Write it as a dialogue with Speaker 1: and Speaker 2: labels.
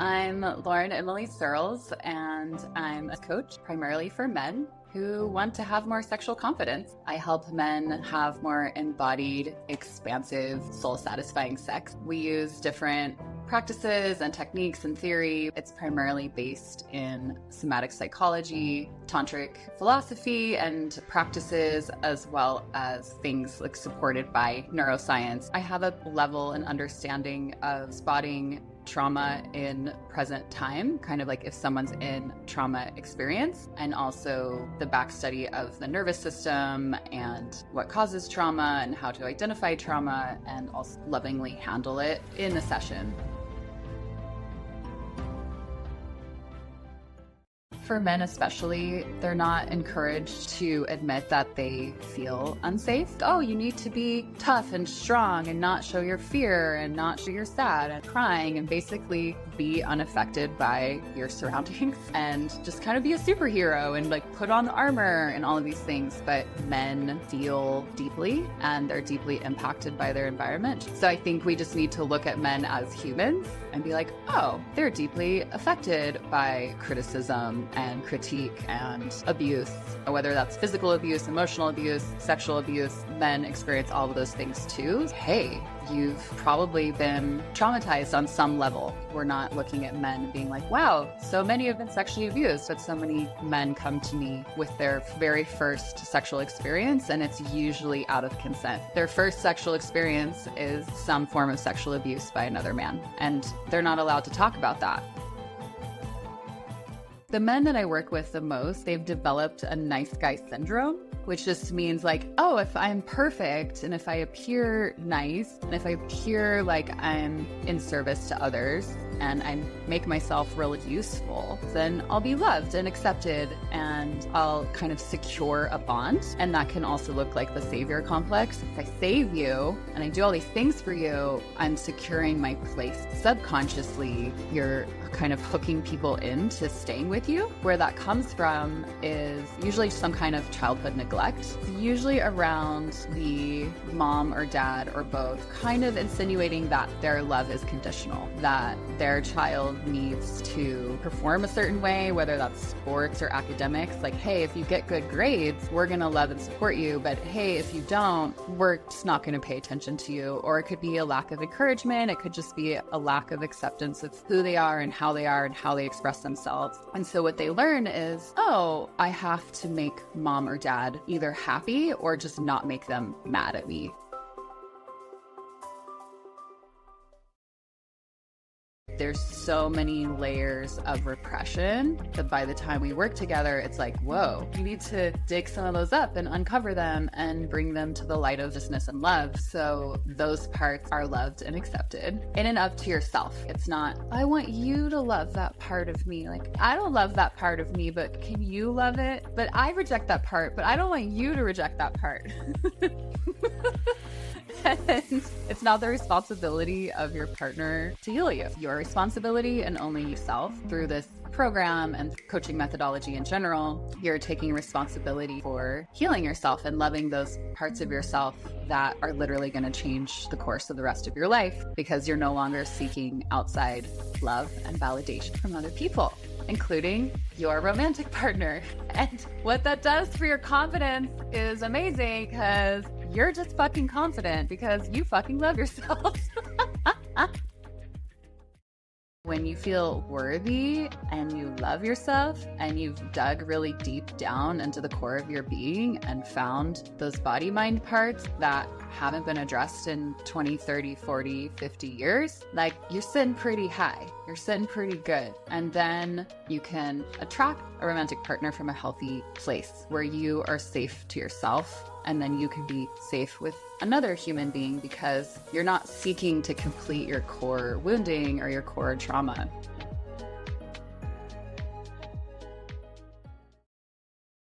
Speaker 1: I'm Lauren Emily Searles, and I'm a coach primarily for men who want to have more sexual confidence. I help men have more embodied, expansive, soul-satisfying sex. We use different practices and techniques and theory. It's primarily based in somatic psychology, tantric philosophy and practices, as well as things like supported by neuroscience. I have a level and understanding of spotting trauma in present time, kind of like if someone's in trauma experience, and also the back study of the nervous system and what causes trauma and how to identify trauma and also lovingly handle it in a session. For men especially, they're not encouraged to admit that they feel unsafe. Oh, you need to be tough and strong and not show your fear and not show you're sad and crying and basically be unaffected by your surroundings and just kind of be a superhero and like put on the armor and all of these things. But men feel deeply and they're deeply impacted by their environment. So I think we just need to look at men as humans and be like, oh, they're deeply affected by criticism and critique and abuse, whether that's physical abuse, emotional abuse, sexual abuse. Men experience all of those things too. Hey, you've probably been traumatized on some level. We're not looking at men being like, wow, so many have been sexually abused, but so many men come to me with their very first sexual experience, and it's usually out of consent. Their first sexual experience is some form of sexual abuse by another man, and they're not allowed to talk about that. The men that I work with the most, they've developed a nice guy syndrome, which just means like, oh, if I'm perfect and if I appear nice and if I appear like I'm in service to others and I make myself really useful, then I'll be loved and accepted and I'll kind of secure a bond. And that can also look like the savior complex. If I save you and I do all these things for you, I'm securing my place. Subconsciously, you're kind of hooking people into staying with you. Where that comes from is usually some kind of childhood neglect. It's usually around the mom or dad or both kind of insinuating that their love is conditional, that their child needs to perform a certain way, whether that's sports or academics. Like, hey, if you get good grades, we're going to love and support you. But hey, if you don't, we're just not going to pay attention to you. Or it could be a lack of encouragement. It could just be a lack of acceptance of who they are and how they are and how they express themselves. And so what they learn is, oh, I have to make mom or dad either happy or just not make them mad at me. There's so many layers of repression that by the time we work together, it's like, whoa, you need to dig some of those up and uncover them and bring them to the light of justness and love. So those parts are loved and accepted in and of to yourself. It's not, I want you to love that part of me. Like, I don't love that part of me, but can you love it? But I reject that part, but I don't want you to reject that part. And it's not the responsibility of your partner to heal you. Your responsibility and only yourself. Through this program and coaching methodology in general, you're taking responsibility for healing yourself and loving those parts of yourself that are literally going to change the course of the rest of your life, because you're no longer seeking outside love and validation from other people, including your romantic partner. And what that does for your confidence is amazing, because you're just fucking confident because you fucking love yourself. When you feel worthy and you love yourself and you've dug really deep down into the core of your being and found those body-mind parts that haven't been addressed in 20, 30, 40, 50 years, like, you're sitting pretty high. You're sitting pretty good. And then you can attract a romantic partner from a healthy place where you are safe to yourself. And then you can be safe with another human being because you're not seeking to complete your core wounding or your core trauma.